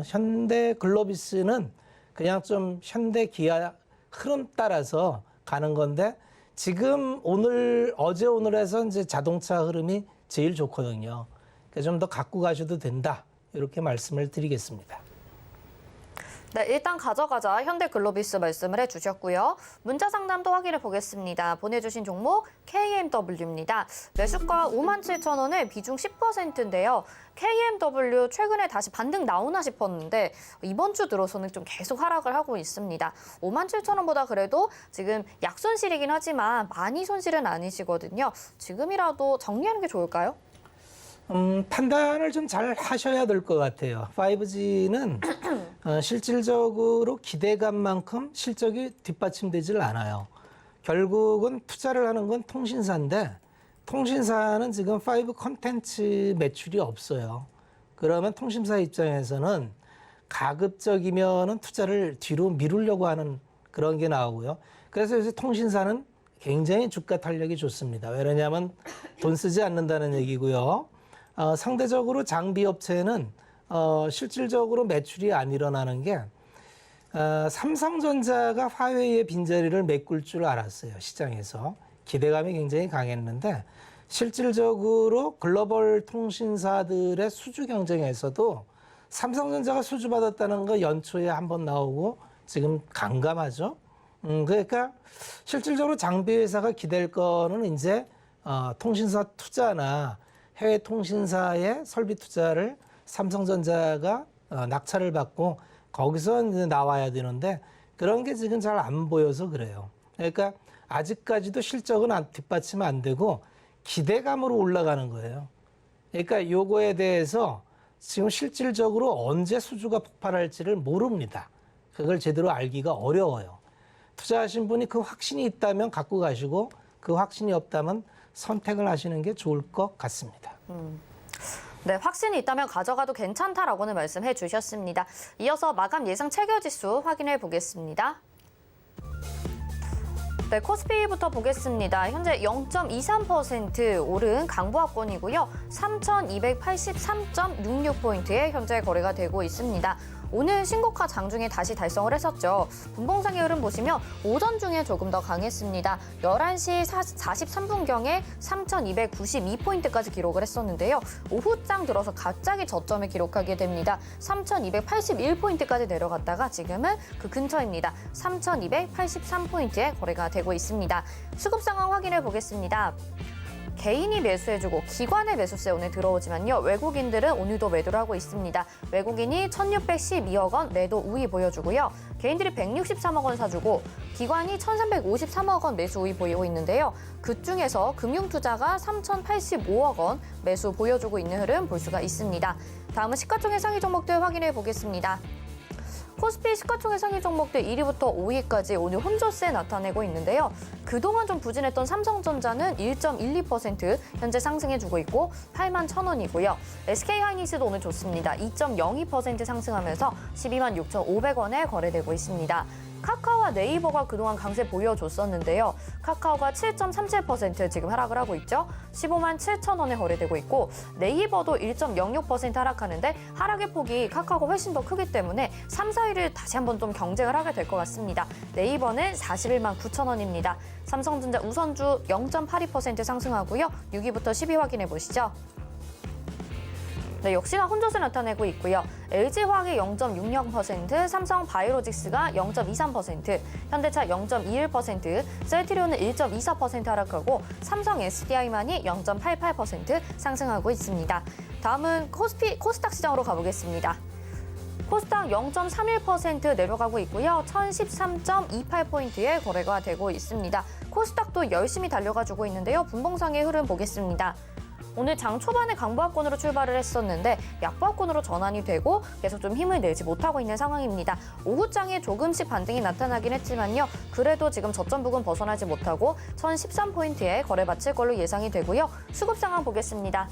현대 글로비스는 그냥 좀 현대 기아 흐름 따라서 가는 건데 지금 어제 오늘에서 이제 자동차 흐름이 제일 좋거든요. 그러니까 좀 더 갖고 가셔도 된다 이렇게 말씀을 드리겠습니다. 네, 일단 가져가자 현대글로비스 말씀을 해주셨고요. 문자 상담도 확인해 보겠습니다. 보내주신 종목 KMW입니다. 매수가 57,000원에 비중 10%인데요. KMW 최근에 다시 반등 나오나 싶었는데 이번 주 들어서는 좀 계속 하락을 하고 있습니다. 57,000원보다 그래도 지금 약손실이긴 하지만 많이 손실은 아니시거든요. 지금이라도 정리하는 게 좋을까요? 판단을 좀 잘 하셔야 될 것 같아요. 5G는 실질적으로 기대감만큼 실적이 뒷받침되질 않아요. 결국은 투자를 하는 건 통신사인데 통신사는 지금 5 콘텐츠 매출이 없어요. 그러면 통신사 입장에서는 가급적이면은 투자를 뒤로 미루려고 하는 그런 게 나오고요. 그래서 요새 통신사는 굉장히 주가 탄력이 좋습니다. 왜냐하면 돈 쓰지 않는다는 얘기고요. 상대적으로 장비 업체는 실질적으로 매출이 안 일어나는 게 삼성전자가 화웨이의 빈자리를 메꿀 줄 알았어요. 시장에서. 기대감이 굉장히 강했는데 실질적으로 글로벌 통신사들의 수주 경쟁에서도 삼성전자가 수주 받았다는 거 연초에 한번 나오고 지금 강감하죠. 그러니까 실질적으로 장비 회사가 기댈 거는 이제 통신사 투자나 해외 통신사의 설비 투자를 삼성전자가 낙찰을 받고 거기서 이제 나와야 되는데 그런 게 지금 잘 안 보여서 그래요. 그러니까 아직까지도 실적은 뒷받침 안 되고 기대감으로 올라가는 거예요. 그러니까 요거에 대해서 지금 실질적으로 언제 수주가 폭발할지를 모릅니다. 그걸 제대로 알기가 어려워요. 투자하신 분이 그 확신이 있다면 갖고 가시고 그 확신이 없다면 선택을 하시는 게 좋을 것 같습니다. 네, 확신이 있다면 가져가도 괜찮다라고는 말씀해 주셨습니다. 이어서 마감 예상 체결지수 확인해 보겠습니다. 네, 코스피부터 보겠습니다. 현재 0.23% 오른 강보합권이고요. 3,283.66포인트에 현재 거래가 되고 있습니다. 오늘 신고가 장중에 다시 달성을 했었죠. 분봉상의 흐름 보시면 오전 중에 조금 더 강했습니다. 11시 43분경에 3,292포인트까지 기록을 했었는데요. 오후장 들어서 갑자기 저점을 기록하게 됩니다. 3,281포인트까지 내려갔다가 지금은 그 근처입니다. 3,283포인트에 거래가 되고 있습니다. 수급 상황 확인해 보겠습니다. 개인이 매수해주고 기관의 매수세 오늘 들어오지만요. 외국인들은 오늘도 매도를 하고 있습니다. 외국인이 1,612억 원 매도 우위 보여주고요. 개인들이 163억 원 사주고 기관이 1,353억 원 매수 우위 보이고 있는데요. 그중에서 금융투자가 3,085억 원 매수 보여주고 있는 흐름 볼 수가 있습니다. 다음은 시가총액 상위 종목들 확인해 보겠습니다. 코스피 시가총액 상위 종목들 1위부터 5위까지 오늘 혼조세 나타내고 있는데요. 그동안 좀 부진했던 삼성전자는 1.12% 현재 상승해주고 있고 81,000원이고요. SK하이닉스도 오늘 좋습니다. 2.02% 상승하면서 126,500원에 거래되고 있습니다. 카카오와 네이버가 그동안 강세 보여줬었는데요. 카카오가 7.37% 지금 하락을 하고 있죠. 157,000원에 거래되고 있고 네이버도 1.06% 하락하는데 하락의 폭이 카카오가 훨씬 더 크기 때문에 3, 4위를 다시 한번 좀 경쟁을 하게 될 것 같습니다. 네이버는 419,000원입니다. 삼성전자 우선주 0.82% 상승하고요. 6위부터 10위 확인해 보시죠. 네, 역시나 혼조세 나타내고 있고요. LG화학이 0.60%, 삼성바이오로직스가 0.23%, 현대차 0.21%, 셀트리온은 1.24% 하락하고 삼성 SDI만이 0.88% 상승하고 있습니다. 다음은 코스닥 시장으로 가보겠습니다. 코스닥 0.31% 내려가고 있고요. 1,013.28포인트에 거래가 되고 있습니다. 코스닥도 열심히 달려가지고 있는데요. 분봉상의 흐름 보겠습니다. 오늘 장 초반에 강보합권으로 출발을 했었는데 약보합권으로 전환이 되고 계속 좀 힘을 내지 못하고 있는 상황입니다. 오후장에 조금씩 반등이 나타나긴 했지만요. 그래도 지금 저점 부근 벗어나지 못하고 1,013포인트에 거래 마칠 걸로 예상이 되고요. 수급 상황 보겠습니다.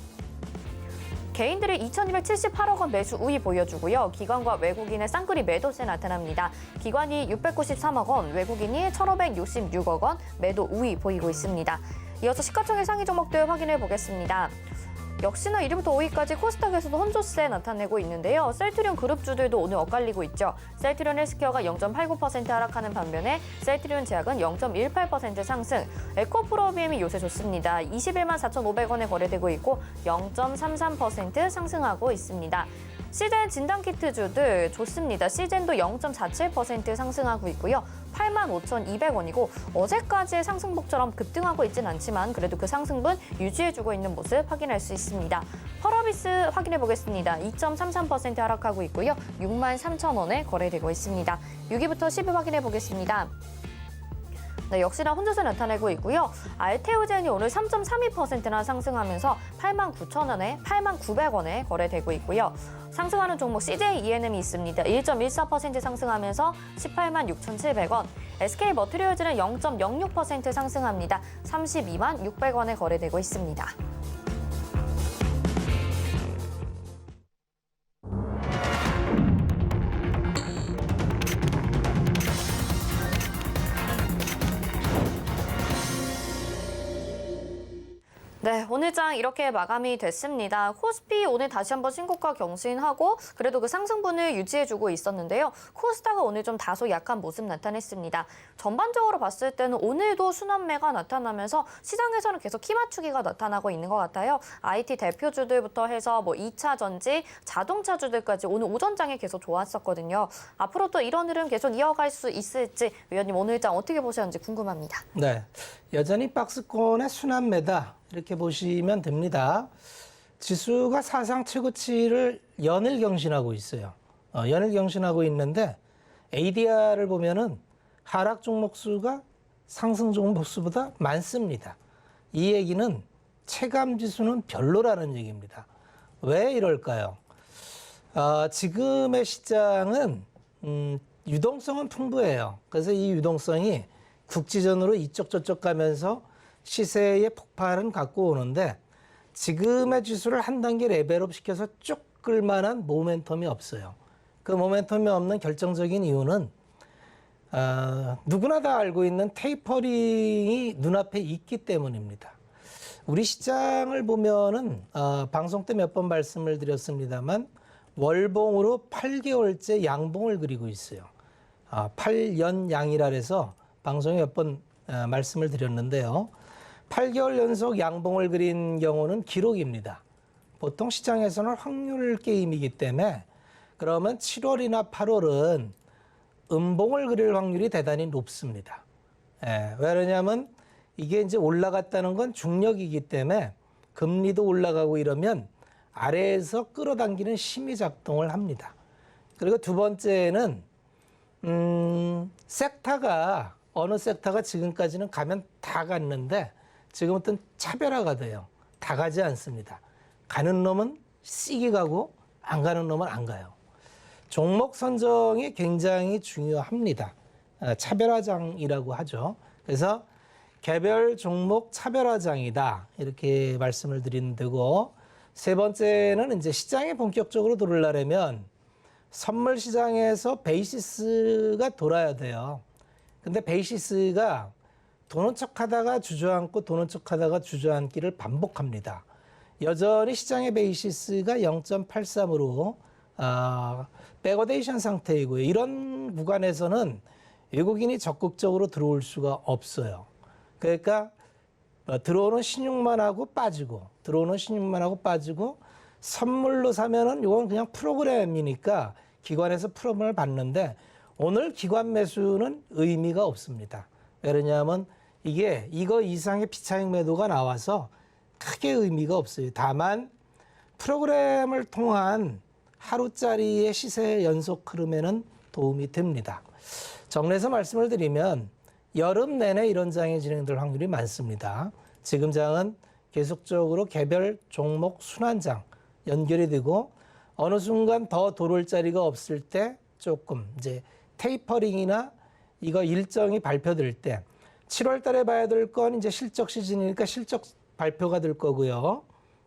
개인들이 2,278억 원 매수 우위 보여주고요. 기관과 외국인의 쌍끌이 매도세 나타납니다. 기관이 693억 원, 외국인이 1,566억 원 매도 우위 보이고 있습니다. 이어서 시가총액 상위 종목들 확인해 보겠습니다. 역시나 1위부터 5위까지 코스닥에서도 혼조세 나타내고 있는데요. 셀트리온 그룹주들도 오늘 엇갈리고 있죠. 셀트리온 헬스케어가 0.89% 하락하는 반면에 셀트리온 제약은 0.18% 상승. 에코프로비엠이 요새 좋습니다. 21만 4,500원에 거래되고 있고 0.33% 상승하고 있습니다. 시젠 진단키트주들 좋습니다. 시젠도 0.47% 상승하고 있고요. 85,200원이고 어제까지의 상승폭처럼 급등하고 있진 않지만 그래도 그 상승분 유지해주고 있는 모습 확인할 수 있습니다. 펄어비스 확인해 보겠습니다. 2.33% 하락하고 있고요. 63,000원에 거래되고 있습니다. 6위부터 10위 확인해 보겠습니다. 네, 역시나 혼조세 나타내고 있고요. 알테오젠이 오늘 3.32%나 상승하면서 89,900원에 거래되고 있고요. 상승하는 종목 CJ ENM이 있습니다. 1.14% 상승하면서 186,700원. SK 머티리얼즈는 0.06% 상승합니다. 326,600원에 거래되고 있습니다. 네, 오늘 장 이렇게 마감이 됐습니다. 코스피 오늘 다시 한번 신고가 경신하고 그래도 그 상승분을 유지해주고 있었는데요. 코스닥은 오늘 좀 다소 약한 모습 나타냈습니다. 전반적으로 봤을 때는 오늘도 순환매가 나타나면서 시장에서는 계속 키 맞추기가 나타나고 있는 것 같아요. IT 대표주들부터 해서 뭐 2차 전지, 자동차주들까지 오늘 오전장에 계속 좋았었거든요. 앞으로 또 이런 흐름 계속 이어갈 수 있을지 위원님 오늘 장 어떻게 보셨는지 궁금합니다. 네, 여전히 박스권의 순환매다 이렇게 보시면 됩니다. 지수가 사상 최고치를 연일 경신하고 있어요. 연일 경신하고 있는데 ADR을 보면은 하락 종목 수가 상승 종목 수보다 많습니다. 이 얘기는 체감 지수는 별로라는 얘기입니다. 왜 이럴까요? 지금의 시장은 유동성은 풍부해요. 그래서 이 유동성이 국지전으로 이쪽 저쪽 가면서 시세의 폭발은 갖고 오는데 지금의 지수를 한 단계 레벨업 시켜서 쭉 끌만한 모멘텀이 없어요. 그 모멘텀이 없는 결정적인 이유는 누구나 다 알고 있는 테이퍼링이 눈앞에 있기 때문입니다. 우리 시장을 보면은 방송 때 몇 번 말씀을 드렸습니다만 월봉으로 8개월째 양봉을 그리고 있어요. 8연 양이라 해서 방송에 몇 번 말씀을 드렸는데요. 8개월 연속 양봉을 그린 경우는 기록입니다. 보통 시장에서는 확률 게임이기 때문에 그러면 7월이나 8월은 음봉을 그릴 확률이 대단히 높습니다. 왜 그러냐면 이게 이제 올라갔다는 건 중력이기 때문에 금리도 올라가고 이러면 아래에서 끌어당기는 힘이 작동을 합니다. 그리고 두 번째는 섹터가 어느 섹터가 지금까지는 가면 다 갔는데 지금부터는 차별화가 돼요. 다 가지 않습니다. 가는 놈은 씩이 가고 안 가는 놈은 안 가요. 종목 선정이 굉장히 중요합니다. 차별화장이라고 하죠. 그래서 개별 종목 차별화장이다 이렇게 말씀을 드리는 데고 세 번째는 이제 시장에 본격적으로 들어오려면 선물 시장에서 베이시스가 돌아야 돼요. 근데 베이시스가 도는 척하다가 주저앉고 도는 척하다가 주저앉기를 반복합니다. 여전히 시장의 베이시스가 0.83으로 백어데이션 상태이고요. 이런 구간에서는 외국인이 적극적으로 들어올 수가 없어요. 그러니까 들어오는 신용만 하고 빠지고 들어오는 신용만 하고 빠지고 선물로 사면은 이건 그냥 프로그램이니까 기관에서 프로그램을 받는데 오늘 기관 매수는 의미가 없습니다. 왜냐하면 이게 이거 이상의 피차익 매도가 나와서 크게 의미가 없어요. 다만 프로그램을 통한 하루짜리의 시세 연속 흐름에는 도움이 됩니다. 정리해서 말씀을 드리면 여름 내내 이런 장이 진행될 확률이 많습니다. 지금 장은 계속적으로 개별 종목 순환장 연결이 되고 어느 순간 더 돌을 자리가 없을 때 조금 이제 테이퍼링이나 이거 일정이 발표될 때 7월 달에 봐야 될 건 이제 실적 시즌이니까 실적 발표가 될 거고요.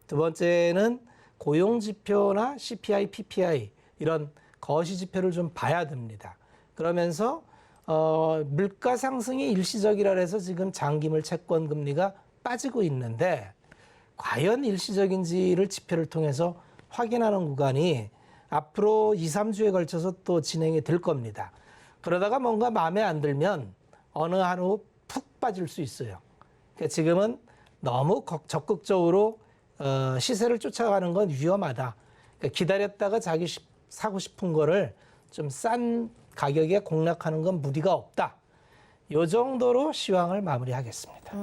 두 번째는 고용 지표나 CPI, PPI 이런 거시 지표를 좀 봐야 됩니다. 그러면서 물가 상승이 일시적이라 해서 지금 장기물 채권 금리가 빠지고 있는데 과연 일시적인지를 지표를 통해서 확인하는 구간이 앞으로 2, 3주에 걸쳐서 또 진행이 될 겁니다. 그러다가 뭔가 마음에 안 들면 어느 하루 푹 빠질 수 있어요. 그러니까 지금은 너무 적극적으로 시세를 쫓아가는 건 위험하다. 그러니까 기다렸다가 자기 사고 싶은 거를 좀 싼 가격에 공략하는 건 무리가 없다. 요 정도로 시황을 마무리하겠습니다.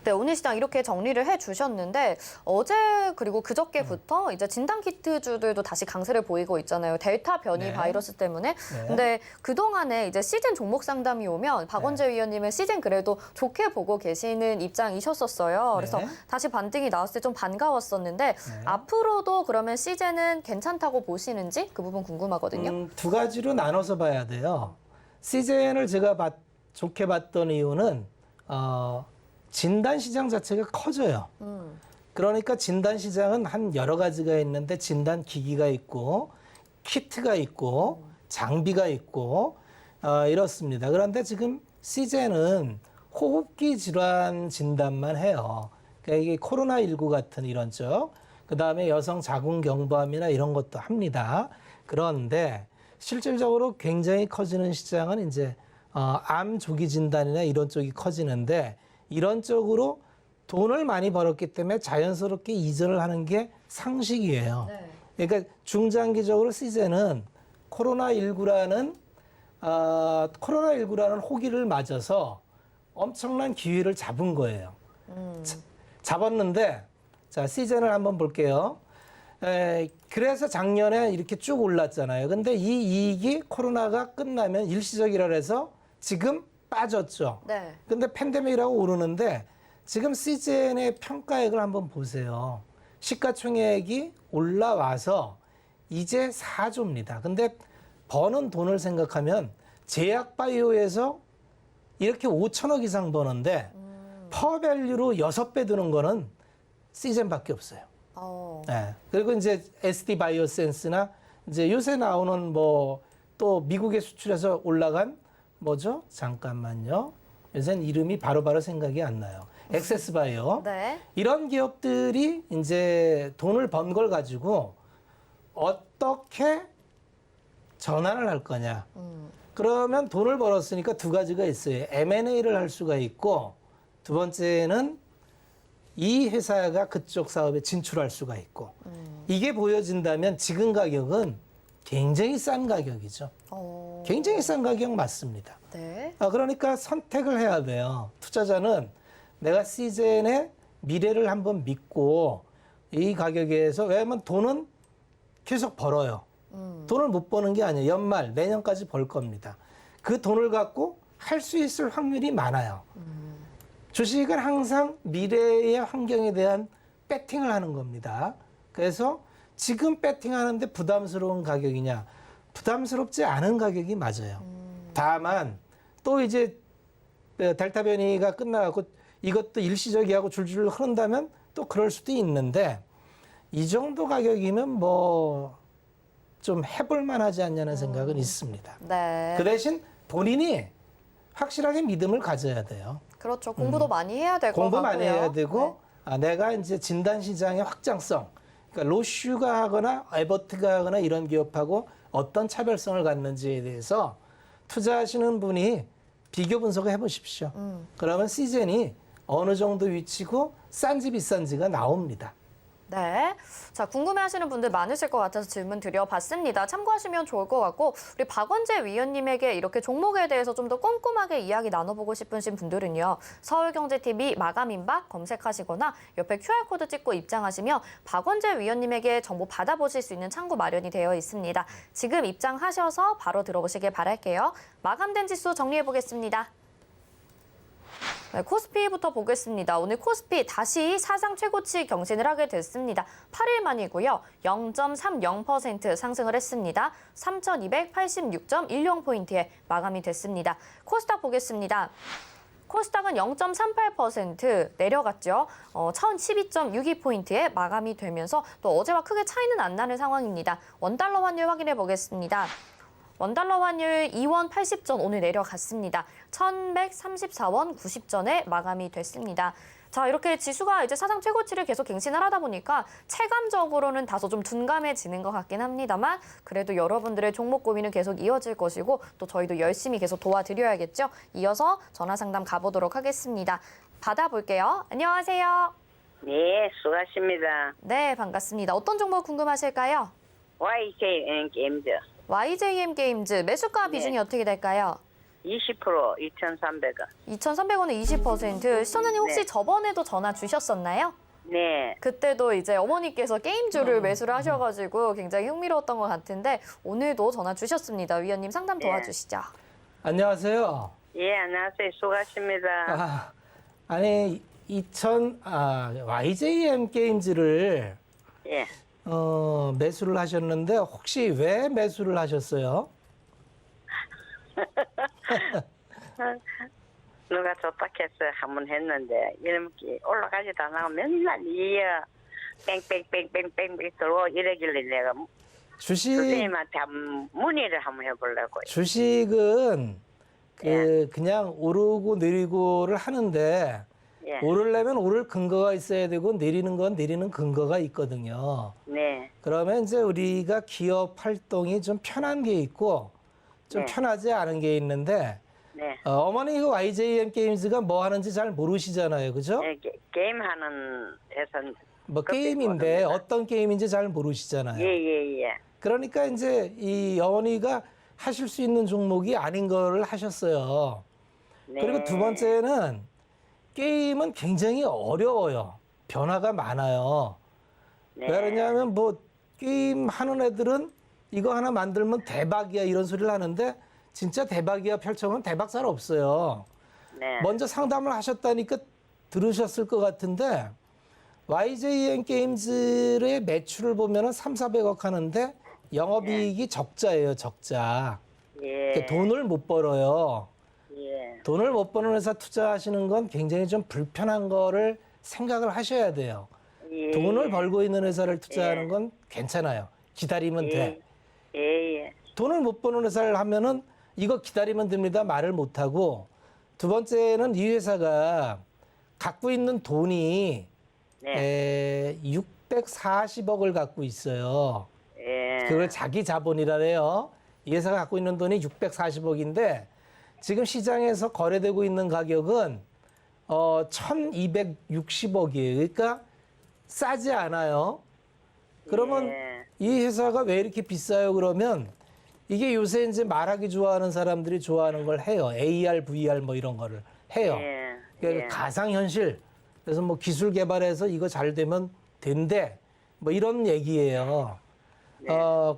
네, 오늘 시장 이렇게 정리를 해주셨는데 어제 그리고 그저께부터 이제 진단키트주들도 다시 강세를 보이고 있잖아요. 델타 변이 네. 바이러스 때문에. 네. 근데 그동안에 이제 시즌 종목 상담이 오면 박원재 위원님은 시즌 그래도 좋게 보고 계시는 입장이셨었어요. 그래서 네. 다시 반등이 나왔을 때 좀 반가웠었는데 앞으로도 그러면 시즌은 괜찮다고 보시는지 그 부분 궁금하거든요. 두 가지로 나눠서 봐야 돼요. 시즌을 제가 좋게 봤던 이유는 진단 시장 자체가 커져요. 그러니까 진단 시장은 한 여러 가지가 있는데 진단 기기가 있고 키트가 있고 장비가 있고 이렇습니다. 그런데 지금 시즌은 호흡기 질환 진단만 해요. 그러니까 이게 코로나19 같은 이런 쪽, 그다음에 여성 자궁경부암이나 이런 것도 합니다. 그런데 실질적으로 굉장히 커지는 시장은 이제 암 조기 진단이나 이런 쪽이 커지는데 이런 쪽으로 돈을 많이 벌었기 때문에 자연스럽게 이전을 하는 게 상식이에요. 네. 그러니까 중장기적으로 시즌은 코로나19라는 호기를 맞아서 엄청난 기회를 잡은 거예요. 잡았는데 자 시즌을 한번 볼게요. 그래서 작년에 이렇게 쭉 올랐잖아요. 근데 이 이익이 코로나가 끝나면 일시적이라 해서 지금 빠졌죠. 네. 근데 팬데믹이라고 오르는데 지금 시즌의 평가액을 한번 보세요. 시가총액이 올라와서 이제 4조입니다. 근데 버는 돈을 생각하면 제약바이오에서 이렇게 5천억 이상 버는데 퍼밸류로 6배 드는 거는 시즌밖에 없어요. 네. 그리고 이제 SD 바이오센스나 이제 요새 나오는 뭐 또 미국에 수출해서 올라간 뭐죠? 잠깐만요. 요새는 이름이 바로바로 생각이 안 나요. 엑세스 바이오. 네. 이런 기업들이 이제 돈을 번 걸 가지고 어떻게 전환을 할 거냐. 그러면 돈을 벌었으니까 두 가지가 있어요. M&A를 할 수가 있고 두 번째는 이 회사가 그쪽 사업에 진출할 수가 있고 이게 보여진다면 지금 가격은 굉장히 싼 가격이죠. 굉장히 싼 가격 맞습니다. 네. 그러니까 선택을 해야 돼요. 투자자는 내가 시즌의 미래를 한번 믿고 이 가격에서 왜냐하면 돈은 계속 벌어요. 돈을 못 버는 게 아니에요. 연말 내년까지 벌 겁니다. 그 돈을 갖고 할 수 있을 확률이 많아요. 주식은 항상 미래의 환경에 대한 배팅을 하는 겁니다. 그래서 지금 배팅하는데 부담스러운 가격이냐? 부담스럽지 않은 가격이 맞아요. 다만 또 이제 델타 변이가 끝나고 이것도 일시적이하고 줄줄 흐른다면 또 그럴 수도 있는데 이 정도 가격이면 뭐 좀 해볼 만하지 않냐는 생각은 있습니다. 네. 그 대신 본인이 확실하게 믿음을 가져야 돼요. 그렇죠. 공부도 많이 해야 될 것 같고요. 공부 많이 해야 되고 네. 내가 이제 진단 시장의 확장성, 그러니까 로슈가 하거나 에버트가 하거나 이런 기업하고 어떤 차별성을 갖는지에 대해서 투자하시는 분이 비교 분석을 해보십시오. 그러면 시즌이 어느 정도 위치고 싼지 비싼지가 나옵니다. 네. 자, 궁금해하시는 분들 많으실 것 같아서 질문 드려봤습니다. 참고하시면 좋을 것 같고 우리 박원재 위원님에게 이렇게 종목에 대해서 좀 더 꼼꼼하게 이야기 나눠보고 싶으신 분들은요. 서울경제TV 마감임박 검색하시거나 옆에 QR코드 찍고 입장하시면 박원재 위원님에게 정보 받아보실 수 있는 창구 마련이 되어 있습니다. 지금 입장하셔서 바로 들어오시길 바랄게요. 마감된 지수 정리해보겠습니다. 네, 코스피부터 보겠습니다. 오늘 코스피 다시 사상 최고치 경신을 하게 됐습니다. 8일 만이고요. 0.30% 상승을 했습니다. 3,286.10포인트에 마감이 됐습니다. 코스닥 보겠습니다. 코스닥은 0.38% 내려갔죠. 1012.62포인트에 마감이 되면서 또 어제와 크게 차이는 안 나는 상황입니다. 원달러 환율 확인해 보겠습니다. 원달러 환율 2원 80전 오늘 내려갔습니다. 1134원 90전에 마감이 됐습니다. 자, 이렇게 지수가 이제 사상 최고치를 계속 갱신을 하다 보니까 체감적으로는 다소 좀 둔감해지는 것 같긴 합니다만 그래도 여러분들의 종목 고민은 계속 이어질 것이고 또 저희도 열심히 계속 도와드려야겠죠. 이어서 전화 상담 가보도록 하겠습니다. 받아볼게요. 안녕하세요. 네, 수고하십니다. 네, 반갑습니다. 어떤 종목 궁금하실까요? YJN 게임즈 YJM 게임즈 매수가 비중이 어떻게 될까요? 20% 2,300원. 2,300원에 20%. 시청자님 혹시 네. 저번에도 전화 주셨었나요? 네, 그때도 이제 어머니께서 게임주를 매수를 하셔가지고 굉장히 흥미로웠던 것 같은데 오늘도 전화 주셨습니다. 위원님 상담 도와주시죠. 안녕하세요. 예, 안녕하세요. 수고하십니다. 아니 YJM 게임즈를 예, 매수를 하셨는데 혹시 왜 매수를 하셨어요? 누가 좋다 해서 한번 했는데 이렇게 올라가지도 않고 맨날 이어 뺑뺑뺑뺑뺑뺑 들어오고 이러길래 내가 주식 선생님한테 문의를 한번 해보려고요. 주식은 그냥 오르고 내리고를 하는데 예, 오르려면 오를 근거가 있어야 되고 내리는 건 내리는 근거가 있거든요. 네, 그러면 이제 우리가 기업 활동이 좀 편한 게 있고 좀 네. 편하지 않은 게 있는데 네. 어머니 이거 YJM 게임즈가 뭐 하는지 잘 모르시잖아요, 그죠? 예, 게임하는 회사. 뭐 그렇게 게임인데 있거든요. 어떤 게임인지 잘 모르시잖아요. 예. 그러니까 이제 이 어머니가 하실 수 있는 종목이 아닌 거를 하셨어요. 네. 그리고 두 번째는 게임은 굉장히 어려워요. 변화가 많아요. 네. 왜 그러냐면 뭐 게임 하는 애들은 이거 하나 만들면 대박이야 이런 소리를 하는데 진짜 대박이야 펼쳐보면 대박살 없어요. 네. 먼저 상담을 하셨다니까 들으셨을 것 같은데 YJN 게임즈의 매출을 보면은 3,400억 하는데 영업이익이 적자예요, 적자. 예. 그러니까 돈을 못 벌어요. 예. 돈을 못 버는 회사 투자하시는 건 굉장히 좀 불편한 거를 생각을 하셔야 돼요. 예. 돈을 벌고 있는 회사를 투자하는 건 괜찮아요. 기다리면 돼. 예. 돈을 못 버는 회사를 하면은 이거 기다리면 됩니다. 말을 못 하고 두 번째는 이 회사가 갖고 있는 돈이 네. 640억을 갖고 있어요. 예. 그걸 자기 자본이라래요. 이 회사가 갖고 있는 돈이 640억인데 지금 시장에서 거래되고 있는 가격은 1,260억이에요. 그러니까 싸지 않아요. 그러면 예. 이 회사가 왜 이렇게 비싸요? 그러면 이게 요새 이제 말하기 좋아하는 사람들이 좋아하는 걸 해요. AR, VR 뭐 이런 거를 해요. 예. 그러니까 가상현실. 그래서 뭐 기술 개발해서 이거 잘 되면 된대. 뭐 이런 얘기예요.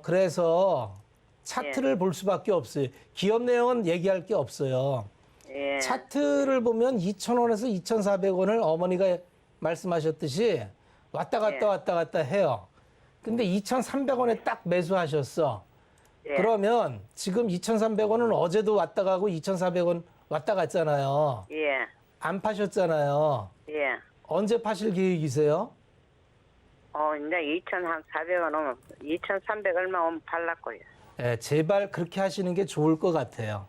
그래서 차트를 볼 수밖에 없어요. 기업 내용은 얘기할 게 없어요. 예. 차트를 보면 2,000원에서 2,400원을 어머니가 말씀하셨듯이 왔다 갔다 예. 왔다 갔다 해요. 근데 2,300원에 딱 매수하셨어. 예. 그러면 지금 2,300원은 어제도 왔다 가고 2,400원 왔다 갔잖아요. 예. 안 파셨잖아요. 예. 언제 파실 계획이세요? 이제 2,400원 오면 2,300 얼마 오면 팔랐고요. 예, 제발 그렇게 하시는 게 좋을 것 같아요.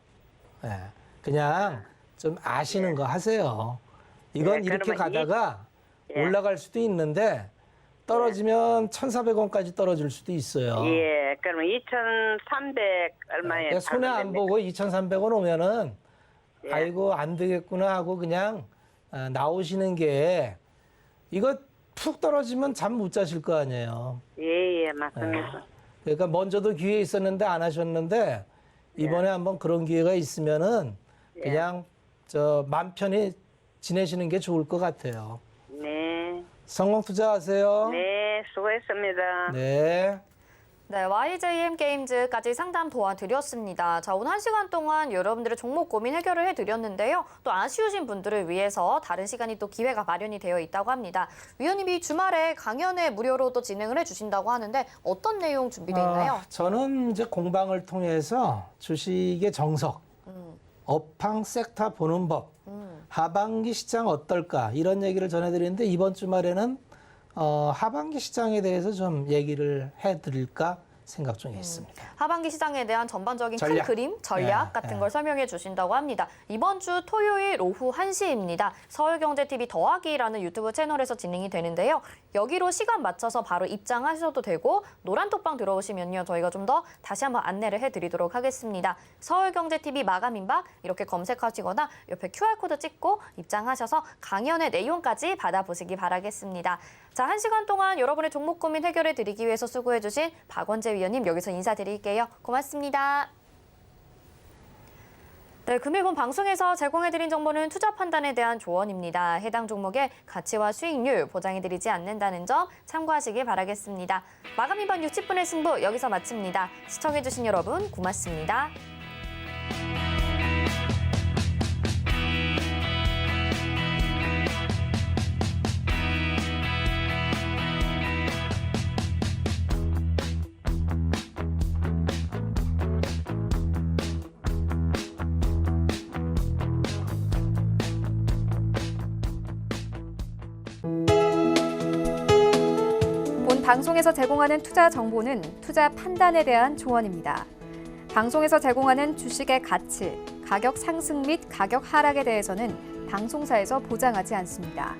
예, 그냥 좀 아시는 거 하세요. 이건 예, 이렇게 그러면 가다가 예. 올라갈 수도 있는데 떨어지면 1,400원까지 떨어질 수도 있어요. 예. 그러면 2,300 얼마에 그러니까 손해 안 팔면 보고 2,300원 오면은 예. 아이고 안 되겠구나 하고 그냥 나오시는 게 이거 푹 떨어지면 잠 못 자실 거 아니에요. 예, 맞습니다. 그러니까 먼저도 기회 있었는데 안 하셨는데 이번에 한번 그런 기회가 있으면은 그냥 맘 편히 지내시는 게 좋을 것 같아요. 네. 성공 투자하세요. 네, 수고했습니다. 네. 네, YJM 게임즈까지 상담 도와드렸습니다. 자, 오늘 1시간 동안 여러분들의 종목 고민 해결을 해드렸는데요. 또 아쉬우신 분들을 위해서 다른 시간이 또 기회가 마련이 되어 있다고 합니다. 위원님이 주말에 강연회 무료로 또 진행을 해주신다고 하는데 어떤 내용 준비되어 있나요? 저는 이제 공방을 통해서 주식의 정석, 업황 섹터 보는 법, 하반기 시장 어떨까 이런 얘기를 전해드리는데 이번 주말에는 하반기 시장에 대해서 좀 얘기를 해드릴까 생각 중에 있습니다. 하반기 시장에 대한 전반적인 큰 전략. 그림, 전략 네, 같은 네. 걸 설명해 주신다고 합니다. 이번 주 토요일 오후 1시입니다. 서울경제TV 더하기라는 유튜브 채널에서 진행이 되는데요. 여기로 시간 맞춰서 바로 입장하셔도 되고 노란톡방 들어오시면요. 저희가 좀 더 다시 한번 안내를 해드리도록 하겠습니다. 서울경제TV 마감임박 이렇게 검색하시거나 옆에 QR코드 찍고 입장하셔서 강연의 내용까지 받아보시기 바라겠습니다. 자, 1시간 동안 여러분의 종목 고민 해결해 드리기 위해서 수고해 주신 박원재 위원님 여기서 인사드릴게요. 고맙습니다. 네, 금일본 방송에서 제공해드린 정보는 투자 판단에 대한 조언입니다. 해당 종목의 가치와 수익률 보장해드리지 않는다는 점 참고하시기 바라겠습니다. 마감임박 60분의 승부 여기서 마칩니다. 시청해주신 여러분 고맙습니다. 본 방송에서 제공하는 투자 정보는 투자 판단에 대한 조언입니다. 방송에서 제공하는 주식의 가치, 가격 상승 및 가격 하락에 대해서는 방송사에서 보장하지 않습니다.